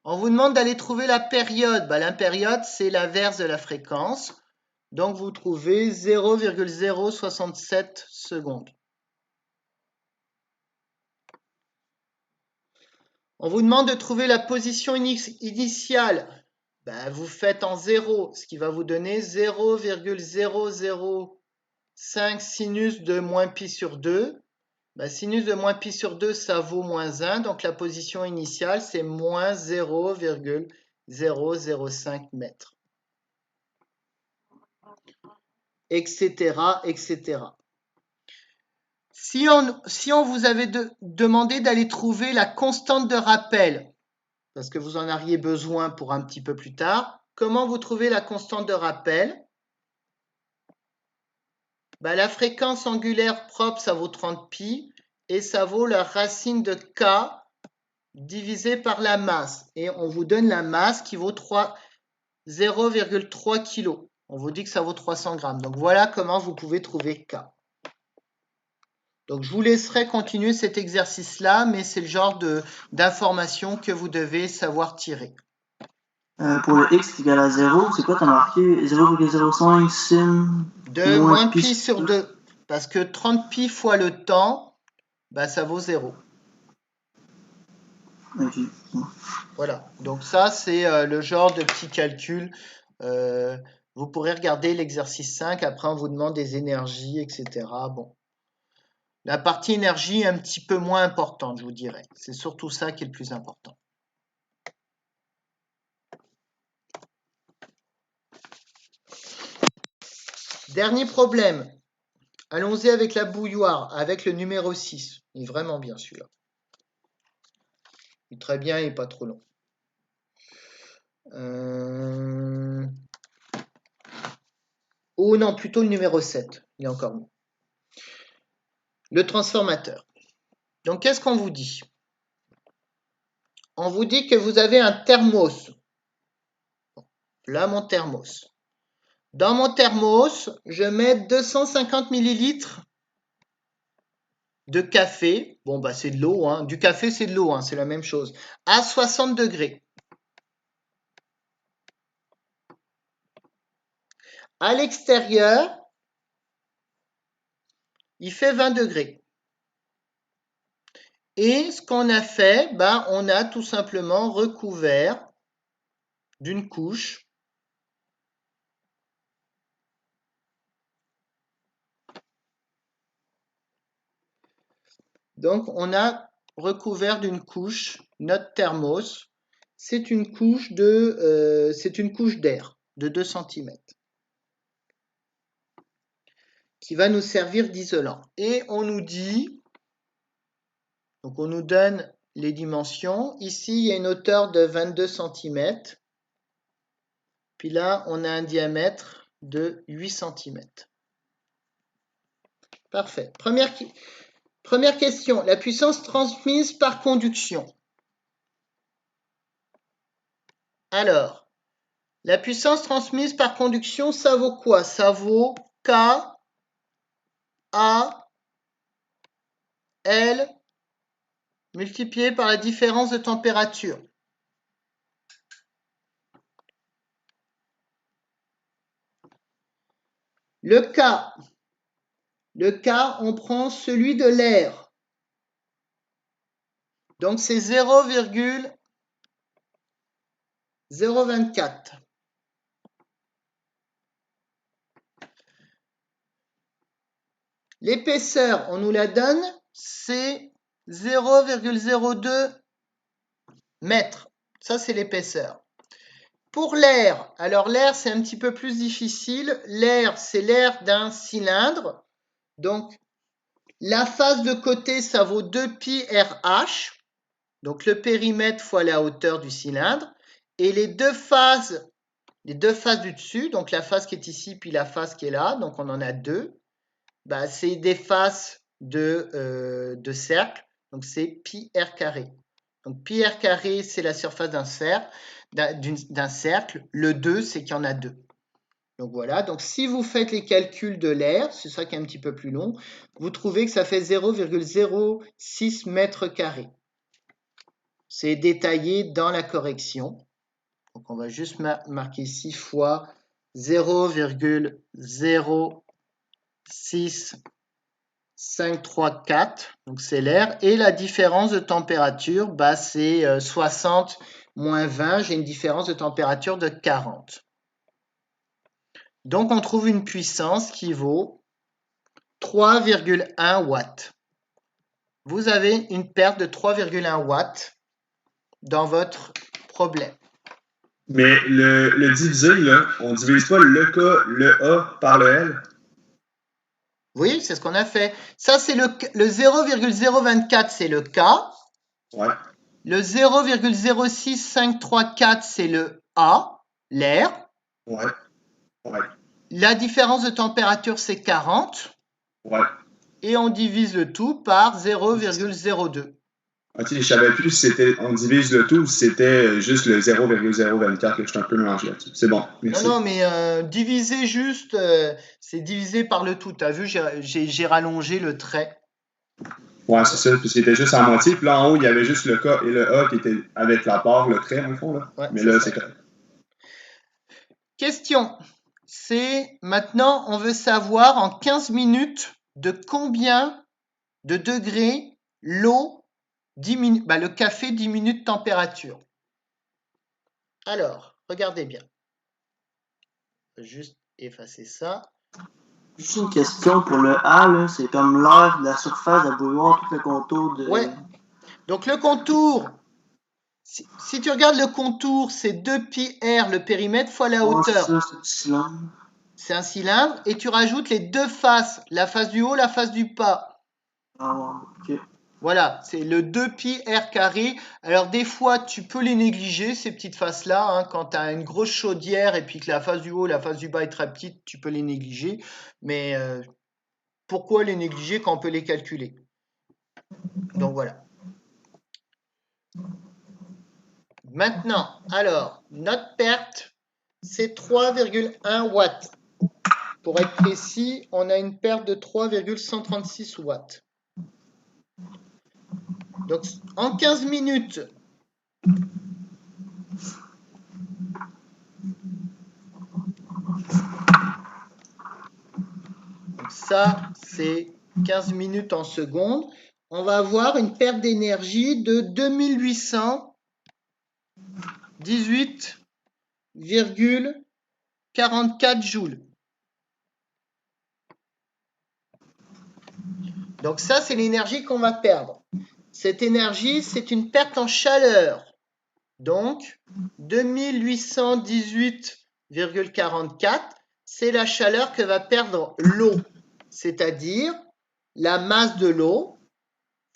On vous demande d'aller trouver la période. La période, c'est l'inverse de la fréquence. Donc, vous trouvez 0,067 secondes. On vous demande de trouver la position initiale. Vous faites en 0, ce qui va vous donner 0,005 sinus de moins pi sur 2. Sinus de moins pi sur 2, ça vaut moins 1. Donc, la position initiale, c'est moins 0,005 mètres. Etc., etc. Si on vous avait demandé d'aller trouver la constante de rappel, parce que vous en auriez besoin pour un petit peu plus tard, comment vous trouvez la constante de rappel? La fréquence angulaire propre, ça vaut 30 pi, et ça vaut la racine de k divisé par la masse. Et on vous donne la masse qui vaut 0,3 kg. On vous dit que ça vaut 300 grammes. Donc voilà comment vous pouvez trouver k. Donc je vous laisserai continuer cet exercice-là, mais c'est le genre d'information que vous devez savoir tirer. Pour le x égal à 0, c'est quoi? Tu as marqué 0,05 sin de moins pi sur 2. Parce que 30 pi fois le temps, ça vaut 0. Okay. Voilà. Donc ça, c'est le genre de petit calcul. Vous pourrez regarder l'exercice 5. Après, on vous demande des énergies, etc. Bon. La partie énergie est un petit peu moins importante, je vous dirais. C'est surtout ça qui est le plus important. Dernier problème. Allons-y avec la bouilloire, avec le numéro 6. Il est vraiment bien celui-là. Il est très bien, il n'est pas trop long. Oh non, plutôt le numéro 7. Il est encore mieux. Le transformateur. Donc, qu'est-ce qu'on vous dit? On vous dit que vous avez un thermos. Là, mon thermos. Dans mon thermos, je mets 250 ml de café. Bon, c'est de l'eau. Hein. Du café, c'est de l'eau. Hein. C'est la même chose. À 60 degrés. À l'extérieur, il fait 20 degrés. Et ce qu'on a fait, on a tout simplement recouvert d'une couche donc on a recouvert d'une couche notre thermos. C'est une couche d'air de 2 cm qui va nous servir d'isolant. Et on nous dit, donc on nous donne les dimensions. Ici, il y a une hauteur de 22 cm. Puis là, on a un diamètre de 8 cm. Parfait. Première question. La puissance transmise par conduction. Alors, la puissance transmise par conduction, ça vaut quoi? Ça vaut K, A, L, multiplié par la différence de température. Le K, on prend celui de l'air. Donc, c'est 0,024. L'épaisseur, on nous la donne, c'est 0,02 mètres. Ça, c'est l'épaisseur. Pour l'air, alors l'air, c'est un petit peu plus difficile. L'air, c'est l'air d'un cylindre. Donc, la face de côté, ça vaut 2 pi RH. Donc, le périmètre fois la hauteur du cylindre. Et les deux faces du dessus, donc la face qui est ici, puis la face qui est là, donc on en a deux. C'est des faces de cercle, donc c'est pi r carré. Donc pi r carré, c'est la surface d'un cercle. Le 2, c'est qu'il y en a deux. Donc voilà, donc si vous faites les calculs de l'air, c'est ça qui est un petit peu plus long, vous trouvez que ça fait 0,06 mètres carrés. C'est détaillé dans la correction. Donc, on va juste marquer ici fois 0,06534. Donc, c'est l'air. Et la différence de température, bah, c'est 60 moins 20. J'ai une différence de température de 40. Donc, on trouve une puissance qui vaut 3,1 watts. Vous avez une perte de 3,1 watts dans votre problème. Mais le divisé, là, on ne divise pas le K, le A par le L. Oui, c'est ce qu'on a fait. Ça, c'est le 0,024, c'est le K. Ouais. Le 0,06534, c'est le A, l'air. Ouais. Ouais. La différence de température, c'est 40. Ouais. Et on divise le tout par 0,02. Ok, je savais plus si c'était on divise le tout ou si c'était juste le 0,024 que je suis un peu mélangé là-dessus. C'est bon, merci. Non, mais diviser juste, c'est divisé par le tout. Tu as vu, j'ai rallongé le trait. Ouais, c'est ça, puis c'était juste à moitié. Puis là, en haut, il y avait juste le K et le A qui étaient avec la barre, le trait, au fond. Là. Ouais, mais là, c'est correct. Question. C'est maintenant, on veut savoir en 15 minutes de combien de degrés l'eau diminue, le café diminue de température. Alors, regardez bien. Je vais juste effacer ça. Juste une question pour le A, c'est comme l'air de la surface de la bouilloire, tout le contour de... Ouais. Donc le contour, si tu regardes le contour, c'est 2πr le périmètre fois la hauteur. C'est un cylindre. C'est un cylindre et tu rajoutes les deux faces, la face du haut, la face du bas. Ah, ok. Voilà, c'est le 2πr carré. Alors des fois, tu peux les négliger, ces petites faces-là. Hein, quand tu as une grosse chaudière et puis que la face du haut, la face du bas est très petite, tu peux les négliger. Mais pourquoi les négliger quand on peut les calculer? Donc voilà. Maintenant, alors, notre perte, c'est 3,1 watts. Pour être précis, on a une perte de 3,136 watts. Donc, en 15 minutes, donc ça, c'est 15 minutes en secondes, on va avoir une perte d'énergie de 2818,44 joules. Donc ça, c'est l'énergie qu'on va perdre. Cette énergie, c'est une perte en chaleur. Donc, 2818,44, c'est la chaleur que va perdre l'eau, c'est-à-dire la masse de l'eau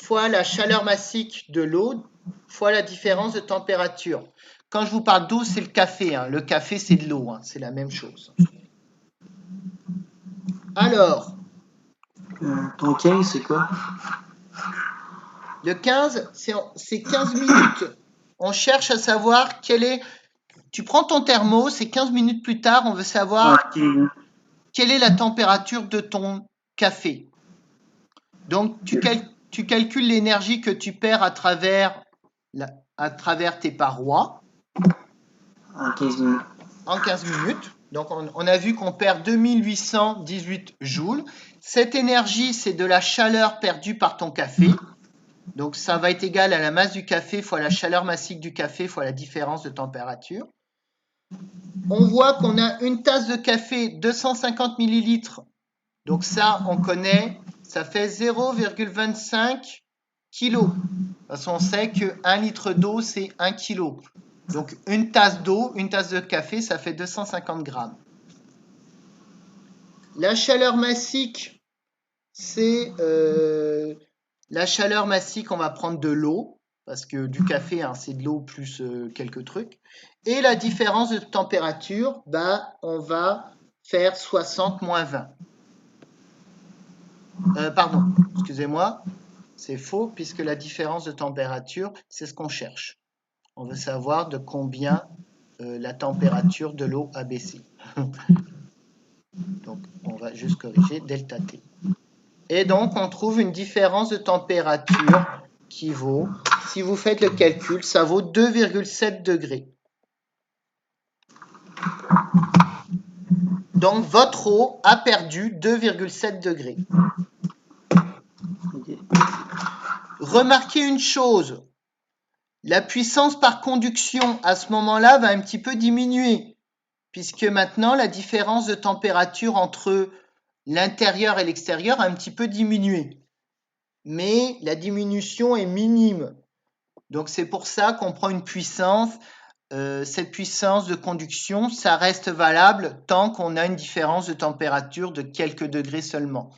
fois la chaleur massique de l'eau fois la différence de température. Quand je vous parle d'eau, c'est le café. Hein. Le café, c'est de l'eau. Hein. C'est la même chose. Alors, ton 15, c'est quoi? Le 15, c'est 15 minutes. On cherche à savoir quel est... Tu prends ton thermo, c'est 15 minutes plus tard, on veut savoir quelle est la température de ton café. Donc, tu calcules l'énergie que tu perds à travers tes parois. En 15 minutes. En 15 minutes. Donc, on a vu qu'on perd 2818 joules. Cette énergie, c'est de la chaleur perdue par ton café. Donc, ça va être égal à la masse du café fois la chaleur massique du café fois la différence de température. On voit qu'on a une tasse de café 250 ml. Donc ça, on connaît, ça fait 0,25 kg. Parce qu'on sait que 1 litre d'eau, c'est 1 kg. Donc une tasse d'eau, une tasse de café, ça fait 250 grammes. La chaleur massique, c'est... la chaleur massique, on va prendre de l'eau. Parce que du café, hein, c'est de l'eau plus quelques trucs. Et la différence de température, on va faire 60 moins 20. Pardon, excusez-moi, c'est faux, puisque la différence de température, c'est ce qu'on cherche. On veut savoir de combien la température de l'eau a baissé. Donc, on va juste corriger delta T. Et donc, on trouve une différence de température qui vaut si vous faites le calcul, ça vaut 2,7 degrés. Donc, votre eau a perdu 2,7 degrés. Ok. Remarquez une chose, la puissance par conduction à ce moment-là va un petit peu diminuer, puisque maintenant la différence de température entre l'intérieur et l'extérieur a un petit peu diminué. Mais la diminution est minime. Donc c'est pour ça qu'on prend une puissance. Cette puissance de conduction, ça reste valable tant qu'on a une différence de température de quelques degrés seulement.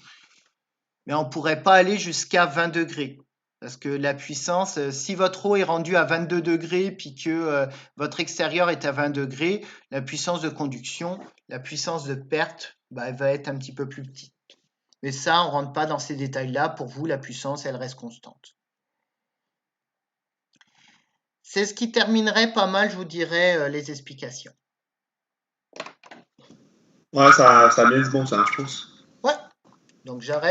Mais on ne pourrait pas aller jusqu'à 20 degrés. Parce que la puissance, si votre eau est rendue à 22 degrés puis que votre extérieur est à 20 degrés, la puissance de conduction, la puissance de perte, elle va être un petit peu plus petite. Mais ça, on ne rentre pas dans ces détails-là. Pour vous, la puissance, elle reste constante. C'est ce qui terminerait pas mal, je vous dirais, les explications. Ouais, ça a bien du bon sens, je pense. Ouais, donc j'arrête.